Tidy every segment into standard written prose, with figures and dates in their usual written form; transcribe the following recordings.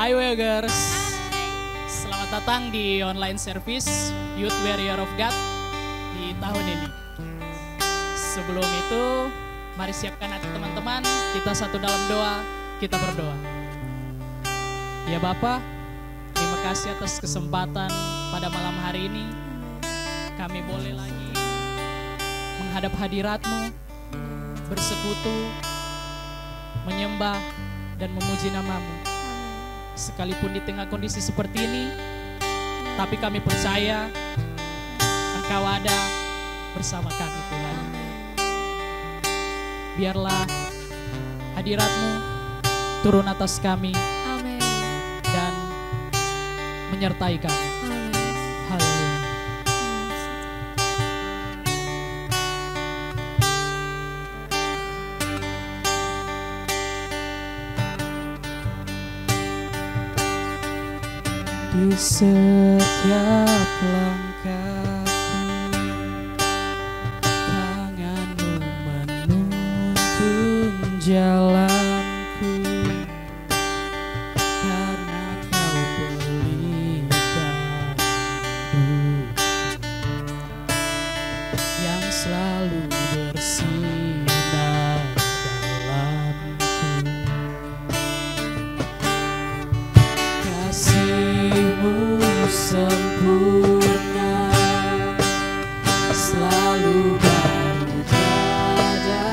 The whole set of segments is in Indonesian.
Hai Wegers, selamat datang di online service Youth Warrior of God di tahun ini. Sebelum itu, mari siapkan hati teman-teman, kita satu dalam doa, kita berdoa. Ya Bapa, terima kasih atas kesempatan pada malam hari ini. Kami boleh lagi menghadap hadirat-Mu, bersekutu, menyembah dan memuji nama-Mu. Sekalipun di tengah kondisi seperti ini, tapi kami percaya Engkau ada bersama kami Tuhan. Biarlah hadirat-Mu turun atas kami. Amin. Dan menyertai kami. Haleluya. Di setiap langkahku, tangan-Mu menuntun jalanku, karena Kau pelita hidup yang selalu bersinar dalamku. Kasih-Mu sempurna, selalu baru tiada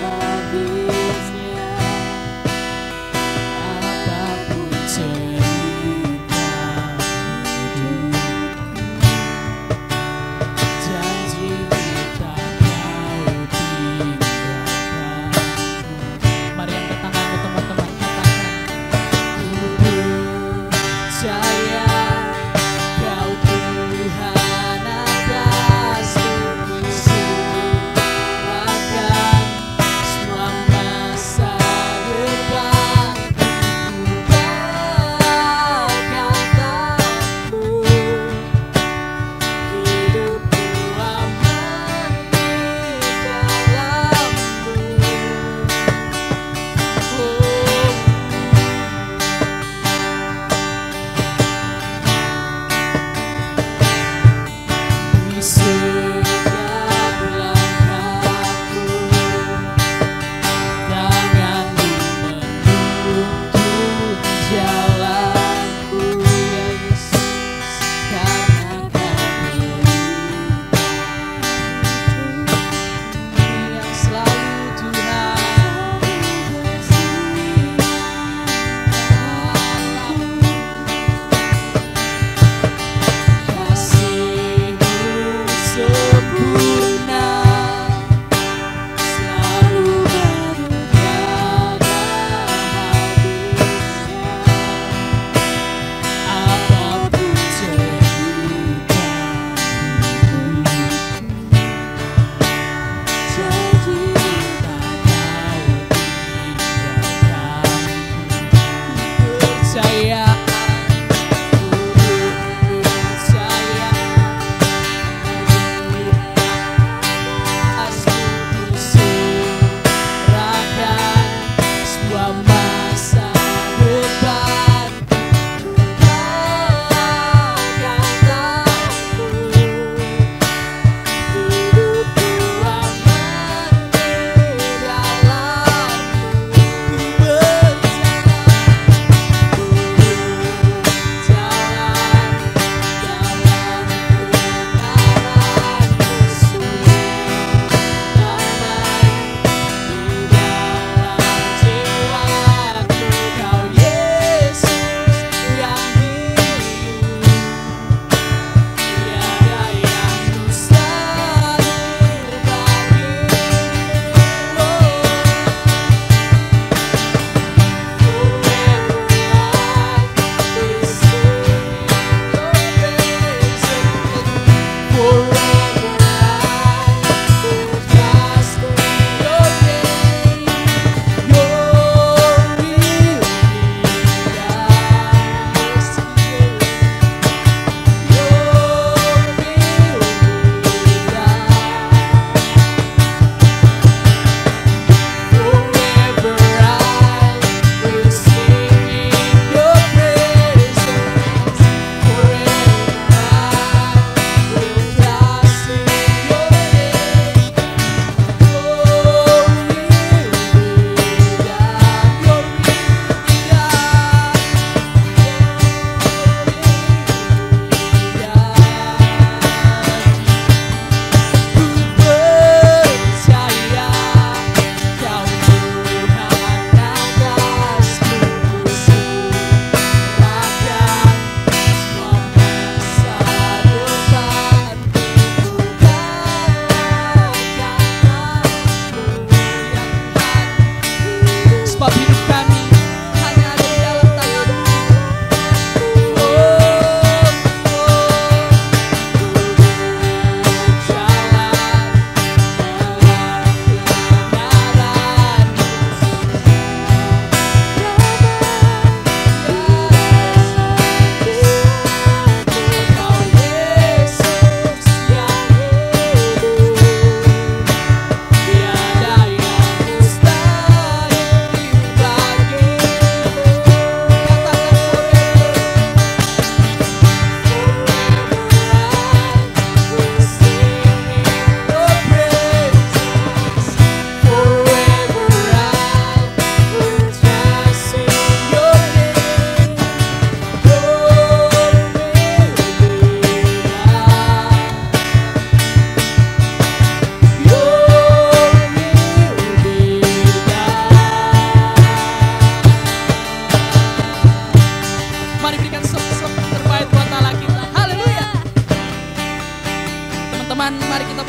habisnya. Apapun cerita hidupku, janji-Mu tak Kau tinggalkan. Mari angkat tanganmu teman-teman, katakan, ku percaya Kau Tuhan atas bukti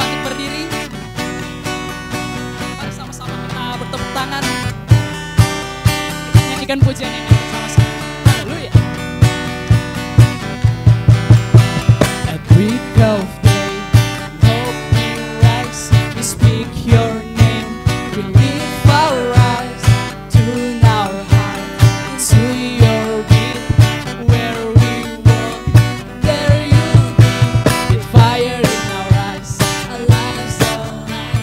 bangkit berdiri. Mari sama-sama kita bertepuk tangan. Kita nyanyikan pujian ini bersama-sama. Haleluya. At break of day, hope we rise, we speak your name, we lift our eyes, tune our heart to your beat. Where we walk, there you'll be, with fire in our eyes, our lives alive.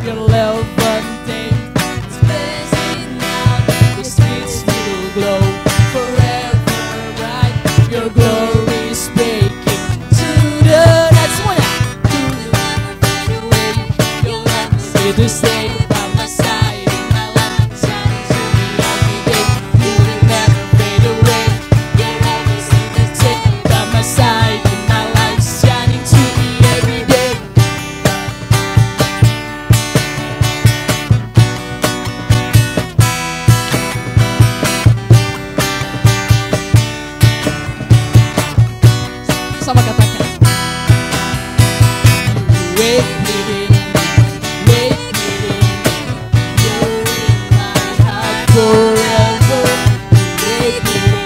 Your love untamed, it's blazing out, your streets will glow forever bright. Your glory is breaking to the night. Semuanya. You'll never fade away. You'll never see the stay by my side in my life, shining to me every day. You will never fade away. You'll never see the stay by my side in my life, shining to me every day. Sama katakan. You wake me in, wake me in. You're in my heart forever. Wake me in,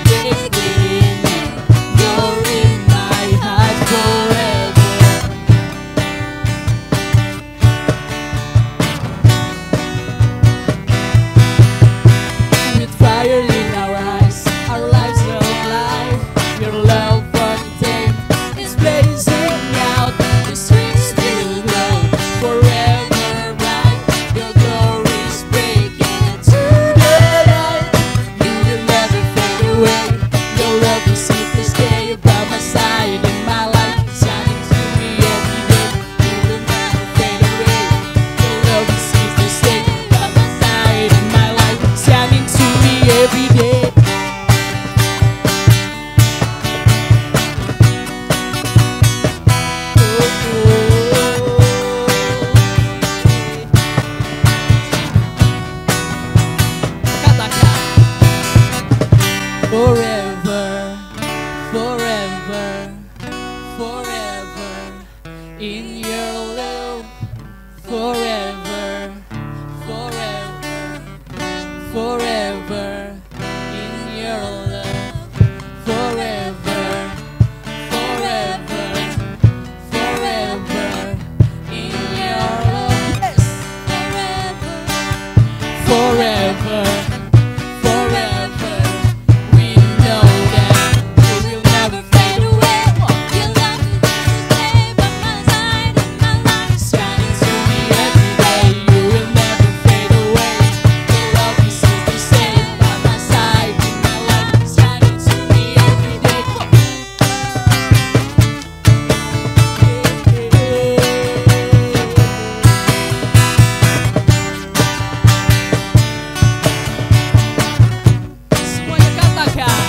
wake me in. You're in my heart forever. With fire in our eyes, our lives are alive. Your love untamed is blazing out. The streets will glow forever bright. Your glory is breaking into the light. You will never fade away. Your love will see this day by my side in my life, shining to me every day. You will never fade away. Your love will see this day by my side in my life, shining to me every day. Katakan forever, forever, forever in your love. Forever, forever, forever in your love. Forever, forever, forever in your love. Yes. Forever, forever, we know that you will never fade away. Your love will stay by my side in my life. Shining to me every day, you will never fade away. Your love is the same by my side in my life, shining to me every day. Semuanya katakan.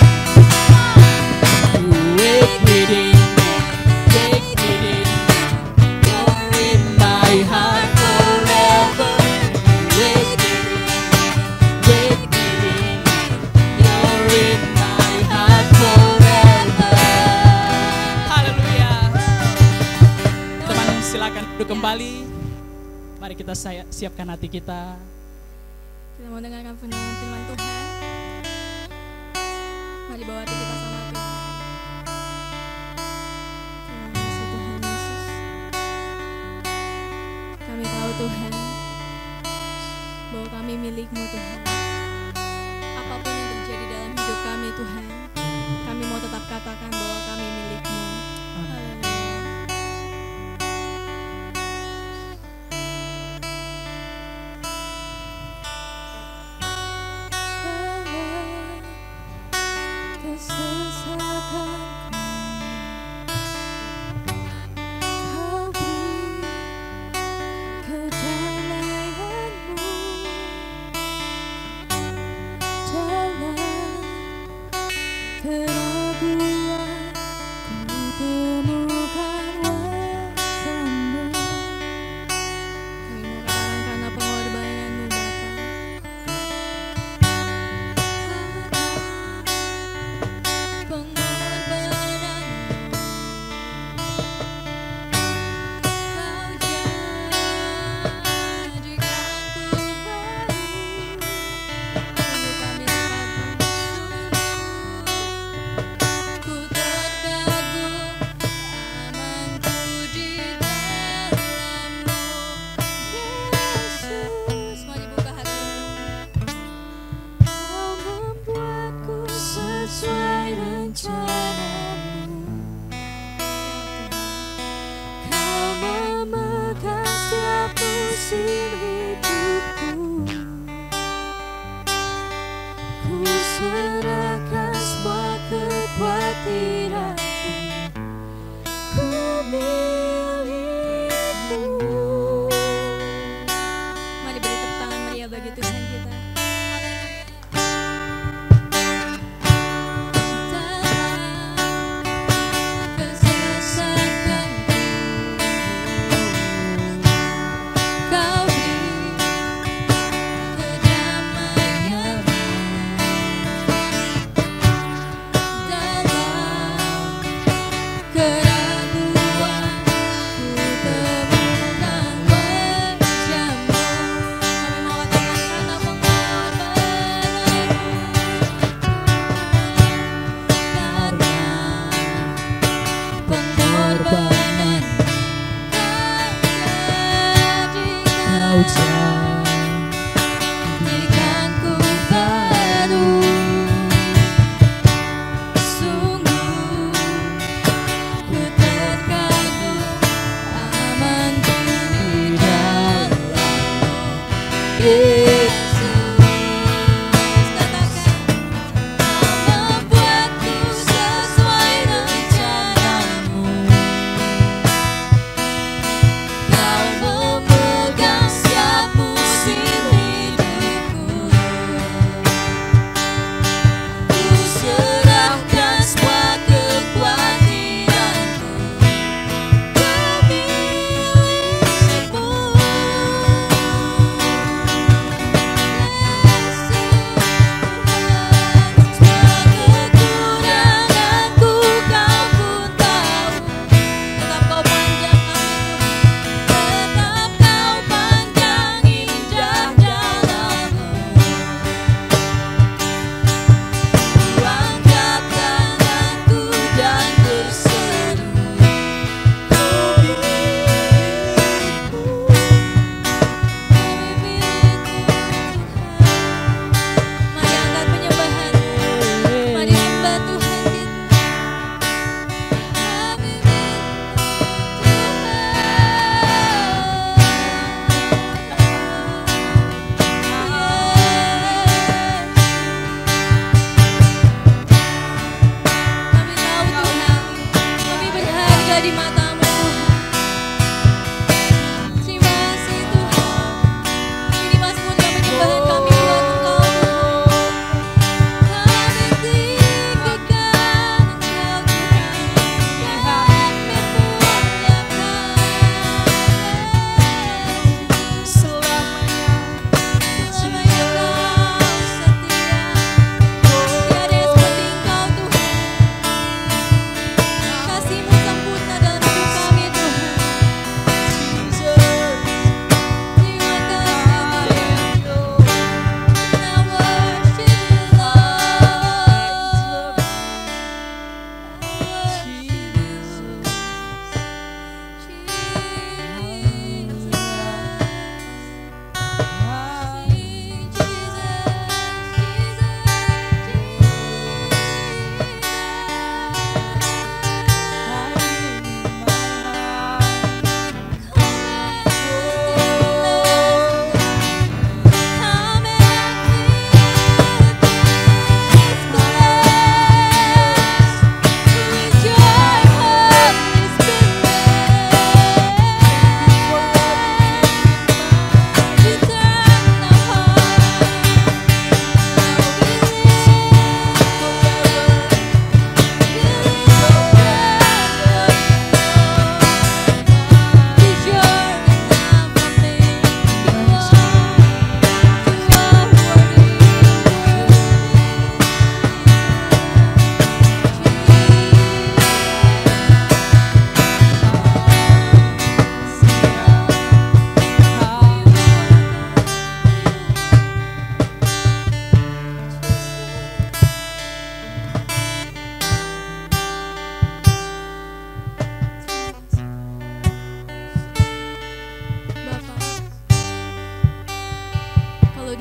You wake within, wake within. You're in my heart forever. Wake within, wake within. You're in my heart forever. Haleluya. Teman, silakan duduk kembali. Mari kita siapkan hati kita. Kita mau dengarkan firman Tuhan. Mari bawa hati kita sama Tuhan. Terima kasih Tuhan Yesus. Kami tahu Tuhan bahwa kami milik-Mu Tuhan. Apapun yang terjadi dalam hidup kami Tuhan, kami mau tetap katakan bahwa kami milik-Mu. Haleluya. Kau beri kedamaian-Mu.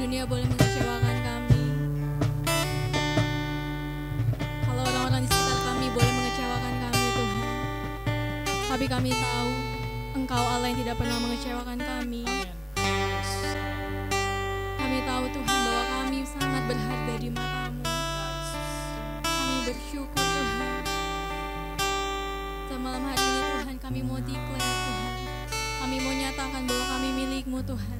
dunia boleh mengecewakan kami, kalau orang-orang di sekitar kami boleh mengecewakan kami, Tuhan, tapi kami tahu Engkau Allah yang tidak pernah mengecewakan kami. Kami tahu Tuhan bahwa kami sangat berharga di mata-Mu. Kami bersyukur Tuhan. Malam hari ini Tuhan kami mau declare Tuhan, kami mau nyatakan bahwa kami milik-Mu Tuhan.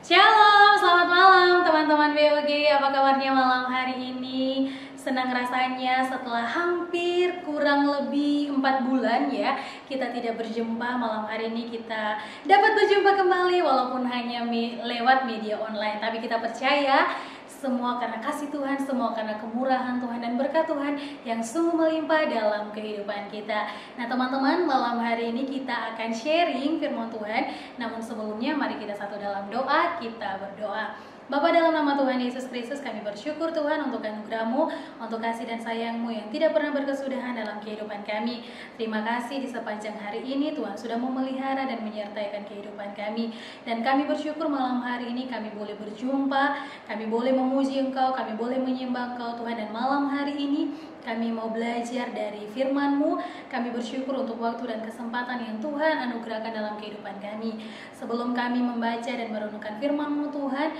Shalom, selamat malam teman-teman BOG. Apa kabarnya malam hari ini? Senang rasanya setelah hampir kurang lebih 4 bulan ya kita tidak berjumpa. Malam hari ini kita dapat berjumpa kembali walaupun hanya lewat media online. Tapi kita percaya semua karena kasih Tuhan, semua karena kemurahan Tuhan dan berkat Tuhan yang sungguh melimpah dalam kehidupan kita. Nah teman-teman, malam hari ini kita akan sharing firman Tuhan. Namun sebelumnya mari kita satu dalam doa, kita berdoa. Bapa, dalam nama Tuhan Yesus Kristus kami bersyukur Tuhan untuk anugerah-Mu, untuk kasih dan sayang-Mu yang tidak pernah berkesudahan dalam kehidupan kami. Terima kasih di sepanjang hari ini Tuhan sudah memelihara dan menyertai kehidupan kami. Dan kami bersyukur malam hari ini kami boleh berjumpa, kami boleh memuji Engkau, kami boleh menyembah Engkau Tuhan. Dan malam hari ini kami mau belajar dari firman-Mu. Kami bersyukur untuk waktu dan kesempatan yang Tuhan anugerahkan dalam kehidupan kami. Sebelum kami membaca dan merenungkan firman-Mu Tuhan,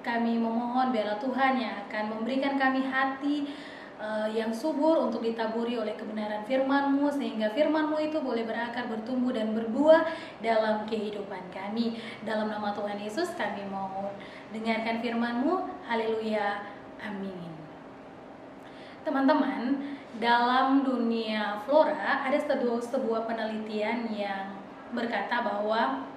kami memohon biarlah Tuhan yang akan memberikan kami hati yang subur untuk ditaburi oleh kebenaran firman-Mu, sehingga firman-Mu itu boleh berakar, bertumbuh dan berbuah dalam kehidupan kami. Dalam nama Tuhan Yesus kami mau dengarkan firman-Mu. Haleluya, amin. Teman-teman, dalam dunia flora ada sebuah penelitian yang berkata bahwa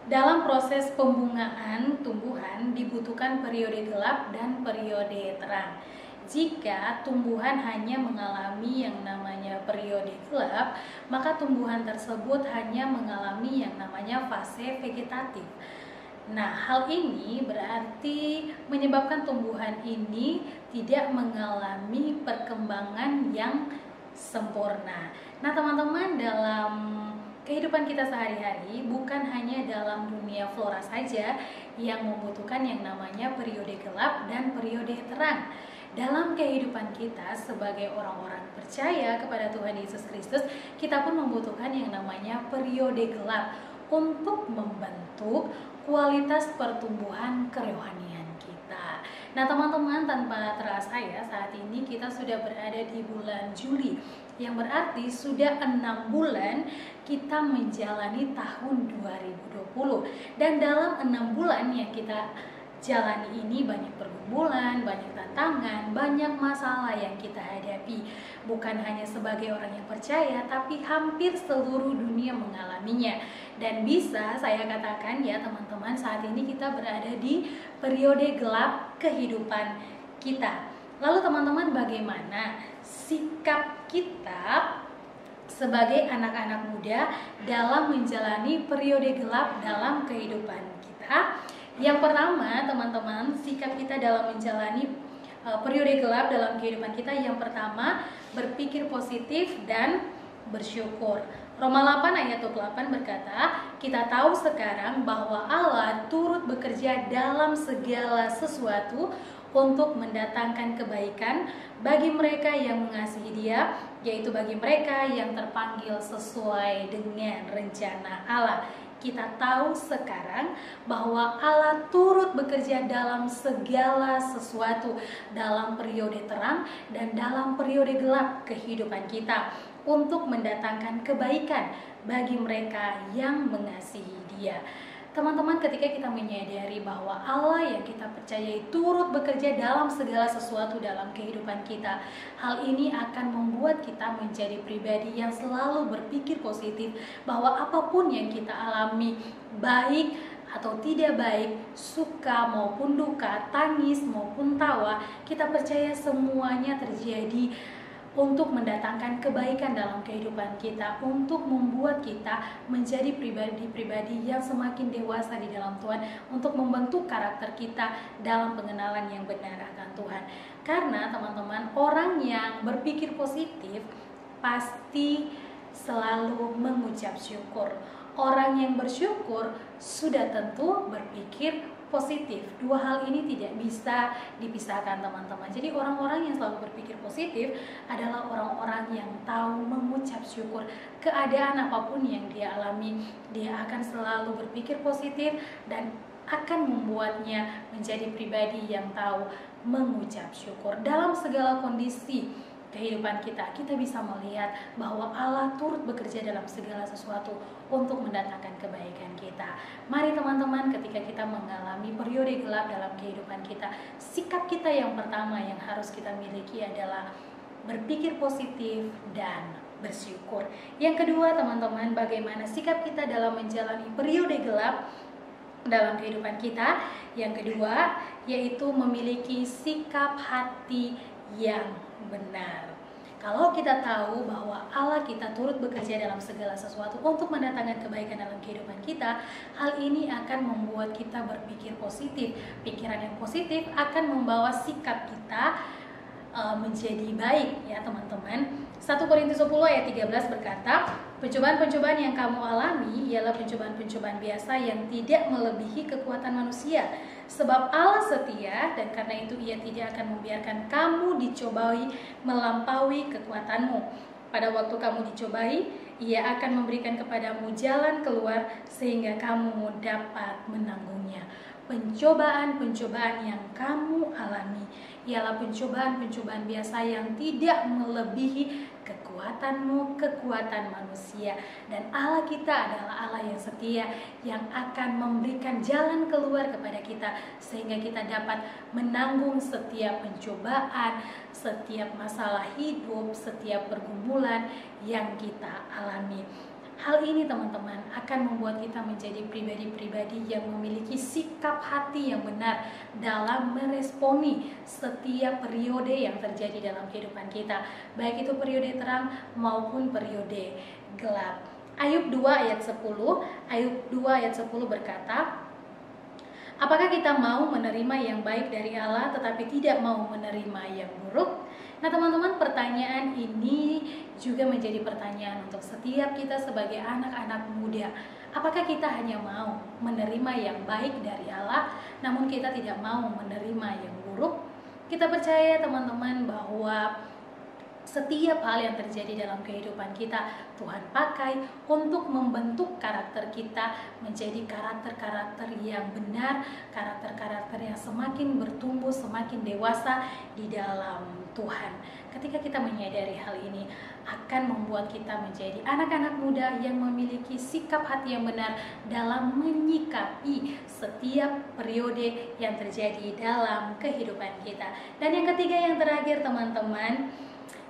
dalam proses pembungaan tumbuhan dibutuhkan periode gelap dan periode terang. Jika tumbuhan hanya mengalami yang namanya periode gelap, maka tumbuhan tersebut hanya mengalami yang namanya fase vegetatif. Nah, hal ini berarti menyebabkan tumbuhan ini tidak mengalami perkembangan yang sempurna. Nah, teman-teman, dalam kehidupan kita sehari-hari bukan hanya dalam dunia flora saja yang membutuhkan yang namanya periode gelap dan periode terang. Dalam kehidupan kita sebagai orang-orang percaya kepada Tuhan Yesus Kristus, kita pun membutuhkan yang namanya periode gelap untuk membentuk kualitas pertumbuhan kerohanian kita. Nah teman-teman, tanpa terasa ya, saat ini kita sudah berada di bulan Juli, yang berarti sudah 6 bulan kita menjalani tahun 2020. Dan dalam 6 bulan yang kita jalani ini banyak pergumulan, banyak tantangan, banyak masalah yang kita hadapi. Bukan hanya sebagai orang yang percaya, tapi hampir seluruh dunia mengalaminya. Dan bisa saya katakan ya teman-teman, saat ini kita berada di periode gelap kehidupan kita. Lalu teman-teman, bagaimana sikap kita sebagai anak-anak muda dalam menjalani periode gelap dalam kehidupan kita? Yang pertama teman-teman, sikap kita dalam menjalani periode gelap dalam kehidupan kita, yang pertama berpikir positif dan bersyukur. Roma 8 ayat 28 berkata, kita tahu sekarang bahwa Allah turut bekerja dalam segala sesuatu untuk mendatangkan kebaikan bagi mereka yang mengasihi Dia, yaitu bagi mereka yang terpanggil sesuai dengan rencana Allah. Kita tahu sekarang bahwa Allah turut bekerja dalam segala sesuatu, dalam periode terang dan dalam periode gelap kehidupan kita, untuk mendatangkan kebaikan bagi mereka yang mengasihi Dia. Teman-teman, ketika kita menyadari bahwa Allah yang kita percayai turut bekerja dalam segala sesuatu dalam kehidupan kita, hal ini akan membuat kita menjadi pribadi yang selalu berpikir positif, bahwa apapun yang kita alami, baik atau tidak baik, suka maupun duka, tangis maupun tawa, kita percaya semuanya terjadi untuk mendatangkan kebaikan dalam kehidupan kita, untuk membuat kita menjadi pribadi-pribadi yang semakin dewasa di dalam Tuhan, untuk membentuk karakter kita dalam pengenalan yang benar akan Tuhan. Karena teman-teman, orang yang berpikir positif pasti selalu mengucap syukur. Orang yang bersyukur sudah tentu berpikir positif. Dua hal ini tidak bisa dipisahkan teman-teman. Jadi orang-orang yang selalu berpikir positif adalah orang-orang yang tahu mengucap syukur. Keadaan apapun yang dia alami, dia akan selalu berpikir positif dan akan membuatnya menjadi pribadi yang tahu mengucap syukur. Dalam segala kondisi kehidupan kita, kita bisa melihat bahwa Allah turut bekerja dalam segala sesuatu untuk mendatangkan kebaikan kita. kita. Mari teman-teman, ketika kita mengalami periode gelap dalam kehidupan kita, sikap kita yang pertama yang harus kita miliki adalah berpikir positif dan bersyukur. Yang kedua teman-teman, bagaimana sikap kita dalam menjalani periode gelap dalam kehidupan kita? Yang kedua yaitu memiliki sikap hati yang benar. Kalau kita tahu bahwa Allah kita turut bekerja dalam segala sesuatu untuk mendatangkan kebaikan dalam kehidupan kita, hal ini akan membuat kita berpikir positif. Pikiran yang positif akan membawa sikap kita menjadi baik, ya teman-teman. 1 Korintus 10 ayat 13 berkata, pencobaan-pencobaan yang kamu alami ialah pencobaan-pencobaan biasa yang tidak melebihi kekuatan manusia. Sebab Allah setia, dan karena itu Ia tidak akan membiarkan kamu dicobai melampaui kekuatanmu. Pada waktu kamu dicobai, Ia akan memberikan kepadamu jalan keluar sehingga kamu dapat menanggungnya. Pencobaan-pencobaan yang kamu alami ialah pencobaan-pencobaan biasa yang tidak melebihi kekuatanmu, kekuatan manusia. Dan Allah kita adalah Allah yang setia, yang akan memberikan jalan keluar kepada kita sehingga kita dapat menanggung setiap pencobaan, setiap masalah hidup, setiap pergumulan yang kita alami. Hal ini teman-teman akan membuat kita menjadi pribadi-pribadi yang memiliki sikap hati yang benar dalam meresponi setiap periode yang terjadi dalam kehidupan kita, baik itu periode terang maupun periode gelap. Ayub 2 ayat 10 berkata, apakah kita mau menerima yang baik dari Allah tetapi tidak mau menerima yang buruk? Nah teman-teman, pertanyaan ini juga menjadi pertanyaan untuk setiap kita sebagai anak-anak muda. Apakah kita hanya mau menerima yang baik dari Allah, namun kita tidak mau menerima yang buruk? Kita percaya teman-teman bahwa setiap hal yang terjadi dalam kehidupan kita, Tuhan pakai untuk membentuk karakter kita menjadi karakter-karakter yang benar, karakter-karakter yang semakin bertumbuh, semakin dewasa di dalam Tuhan. Ketika kita menyadari hal ini, akan membuat kita menjadi anak-anak muda yang memiliki sikap hati yang benar dalam menyikapi setiap periode yang terjadi dalam kehidupan kita. Dan yang ketiga, yang terakhir teman-teman,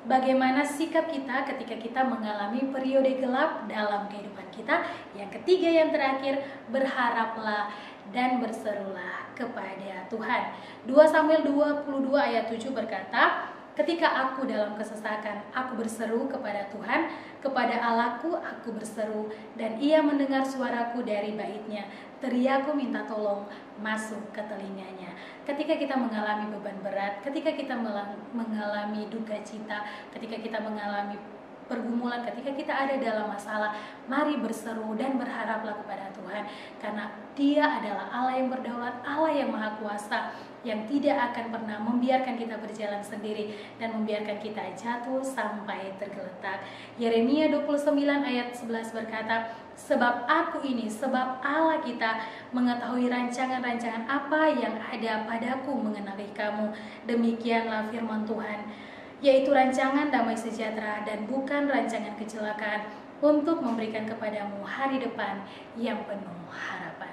bagaimana sikap kita ketika kita mengalami periode gelap dalam kehidupan kita? Yang ketiga, yang terakhir, berharaplah dan berserulah kepada Tuhan. 2 Samuel 22 ayat 7 berkata, ketika aku dalam kesesakan, aku berseru kepada Tuhan, kepada Allahku aku berseru, dan Ia mendengar suaraku dari baitnya. Teriakku minta tolong masuk ke telinganya. Ketika kita mengalami beban berat, ketika kita mengalami duka cita, ketika kita mengalami pergumulan, ketika kita ada dalam masalah, mari berseru dan berharaplah kepada Tuhan, karena Dia adalah Allah yang berdaulat, Allah yang maha kuasa, yang tidak akan pernah membiarkan kita berjalan sendiri dan membiarkan kita jatuh sampai tergeletak. Yeremia 29 ayat 11 berkata, sebab Allah kita mengetahui rancangan-rancangan apa yang ada padaku mengenai kamu. Demikianlah firman Tuhan, yaitu rancangan damai sejahtera dan bukan rancangan kecelakaan, untuk memberikan kepadamu hari depan yang penuh harapan.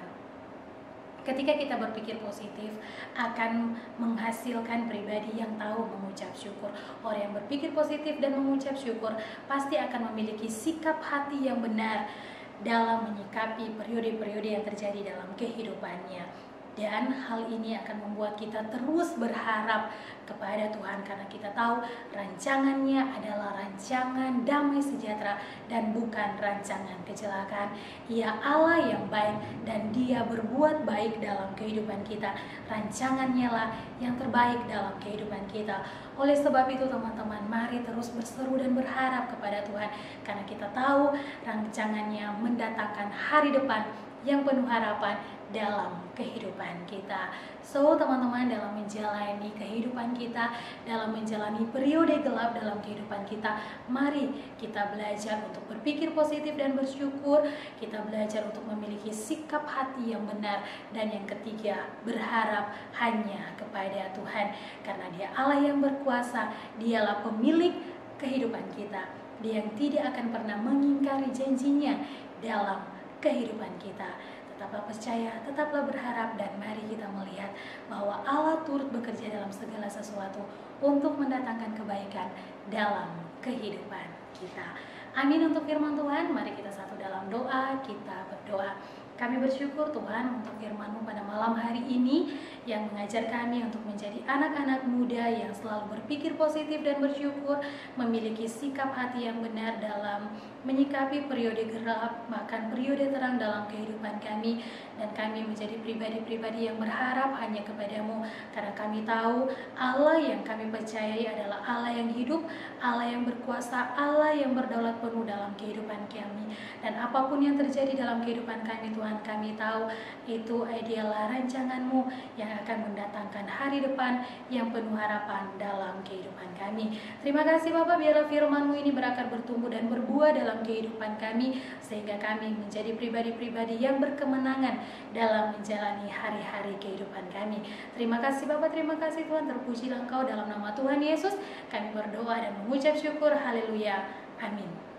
Ketika kita berpikir positif, akan menghasilkan pribadi yang tahu mengucap syukur. Orang yang berpikir positif dan mengucap syukur pasti akan memiliki sikap hati yang benar dalam menyikapi periode-periode yang terjadi dalam kehidupannya. Dan hal ini akan membuat kita terus berharap kepada Tuhan, karena kita tahu rancangannya adalah rancangan damai sejahtera dan bukan rancangan kecelakaan. Ia Allah yang baik dan Dia berbuat baik dalam kehidupan kita. Rancangannya lah yang terbaik dalam kehidupan kita. Oleh sebab itu teman-teman, mari terus berseru dan berharap kepada Tuhan, karena kita tahu rancangannya mendatangkan hari depan yang penuh harapan dalam kehidupan kita. So teman-teman, dalam menjalani kehidupan kita, dalam menjalani periode gelap dalam kehidupan kita, mari kita belajar untuk berpikir positif dan bersyukur. Kita belajar untuk memiliki sikap hati yang benar. Dan yang ketiga, berharap hanya kepada Tuhan, karena Dia Allah yang berkuasa. Dialah pemilik kehidupan kita, Dia yang tidak akan pernah mengingkari janjinya dalam kehidupan kita. Tetaplah percaya, tetaplah berharap, dan mari kita melihat bahwa Allah turut bekerja dalam segala sesuatu untuk mendatangkan kebaikan dalam kehidupan kita. Amin untuk firman Tuhan. Mari kita satu dalam doa, kita berdoa. Kami bersyukur Tuhan untuk firman-Mu pada malam hari ini yang mengajar kami untuk menjadi anak-anak muda yang selalu berpikir positif dan bersyukur, memiliki sikap hati yang benar dalam menyikapi periode gelap, bahkan periode terang dalam kehidupan kami. Dan kami menjadi pribadi-pribadi yang berharap hanya kepada-Mu, karena kami tahu Allah yang kami percayai adalah Allah yang hidup, Allah yang berkuasa, Allah yang berdaulat penuh dalam kehidupan kami. Dan apapun yang terjadi dalam kehidupan kami Tuhan, kami tahu itu adalah rancangan-Mu yang akan mendatangkan hari depan yang penuh harapan dalam kehidupan kami. Terima kasih Bapak, biarlah firman-Mu ini berakar, bertumbuh, dan berbuah dalam kehidupan kami, sehingga kami menjadi pribadi-pribadi yang berkemenangan dalam menjalani hari-hari kehidupan kami. Terima kasih Bapak, terima kasih Tuhan, terpujilah Engkau. Dalam nama Tuhan Yesus kami berdoa dan mengucap syukur. Haleluya, amin.